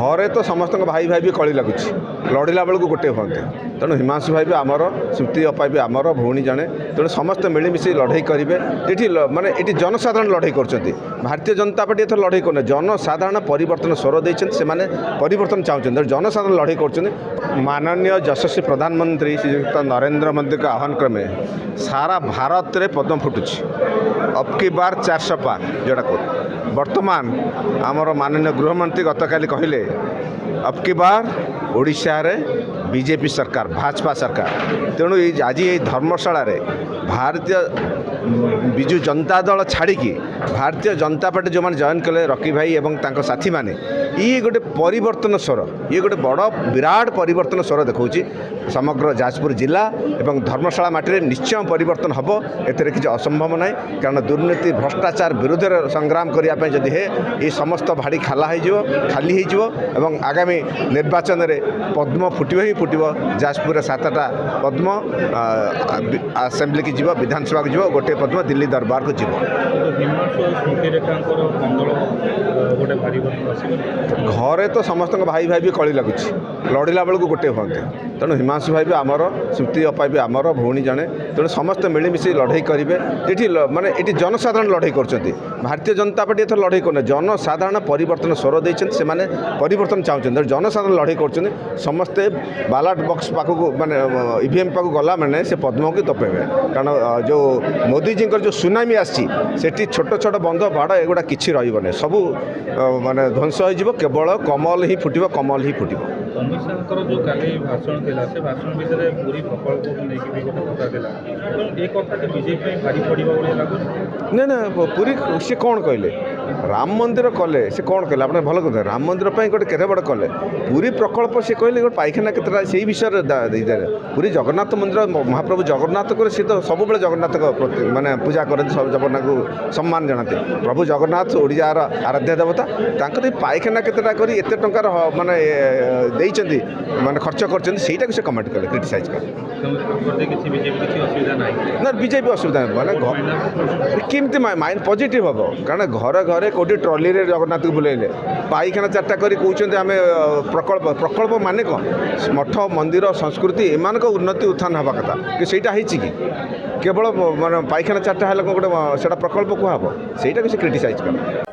घरे तो समस्त भाई भाई भी कली लगुच लड़ला बेलू गोटे हमें तेणु हिमांशु भाई भी आमर सुप्ति अपा भी आमर भौणी जड़े तेणु समस्त मिलमिशि लड़े करेंगे ये माने ये जनसाधारण लड़े कर भारतीय जनता पार्टी एथर लड़े कर जनसाधारण परिवर्तन स्वर देते परिवर्तन चाहते जनसाधारण लड़े कर माननीय यशस्वी प्रधानमंत्री श्रीयुक्त नरेंद्र मोदी का आह्वान क्रमे सारा भारत में पद्म फुटुच अब की बार 400 पार जोड़ा कह वर्तमान आमर माननीय गृहमंत्री गतकाली कहले अब की बार ओडिशा रे बीजेपी सरकार भाजपा सरकार तेणु आज ये धर्मशाला रे भारतीय विजु जनता दल छाड़ी भारतीय जनता पार्टी जो मैंने जॉइन कले रकी भाई एवं तांको साथी माने ये गोटे परिवर्तन स्वर ये गोटे बड़ विराट परिवर्तन स्वर देखा समग्र जाजपुर जिला एवं धर्मशाला माटी निश्चय परिवर्तन हम एथे किसी असंभव ना कारण दुर्नीति भ्रष्टाचार विरुद्ध संग्राम करने जदि हे ये समस्त भाड़ी खाली हो आगामी निर्वाचन में पद्म फुटब ही फुटब जाजपुर 7टा पद्म आसेम्बली की जीव विधानसभा को जीव गोटे पद्म दिल्ली दरबार को जीव घरे तो समस्त भाई भाई भी कली लगुच लड़ला बेलू गोटे हमें तेणु हिमांशु भाई भी आमर सुप्ति अपा भी आमर भौणी जड़े तेणु समस्त मिलमिशि लड़े करेंगे ये माने ये जनसाधारण लड़े कर भारतीय जनता पार्टी एथर लड़े कर जनसाधारण परिवर्तन स्वर देते परिवर्तन चाहते जनसाधारण लड़े कर समस्ते बालाट बक्स पाखक माने ईवीएम पाक गला मैंने से पद्म को दपेबे कारण जो मोदी जी जो सुनामी आसी छोट छोट बंध बाड़ एगुड़ा किसी रही सबू माने ध्वंस हो केवल कमल ही फुटब कमल ही फुटब जो काली भाषण थिला से भाषण भितर पूरी प्रकल्प को लेकिन भी गोटे कथा थिला तो एक कथा बीजेपी भारी पड़िबा बोली लागु ना पूरी सी कौन कहले राम मंदिर कले से कौन कहले आपने भल कहते राम मंदिर गोटे केते बड़ कले पूरी प्रकल्प से कहले गोटे पाइखाना केतटा से विषय पूरी जगन्नाथ मंदिर महाप्रभु जगन्नाथ को सी तो सब जगन्नाथ माने पूजा करते सब जगन्नाथ को सम्मान जनाते प्रभु जगन्नाथ ओडिजार आराध्य देवता तांकर पाइखाना केतटा करी एते टंकार माने देइचंदी माने खर्च करचंदी सेटा को से कमेंट कले क्रिटिसाइज कर ना बीजेपी असुविधा माने केमती माइंड पॉजिटिव हम कारण घरे घरे कोटी ट्रॉली रे जगन्नाथ को बुलेले पाइखाना 4टा करी कहते आम प्रकल्प प्रकल्प माने कौन मठ मंदिर संस्कृति एमान को उन्नति उत्थान हवा कथा कि सेटा कि केवल माने पाइखाना 4टा है गोटे से प्रकल्प कहब सेटा को से क्रिटिसाइज कर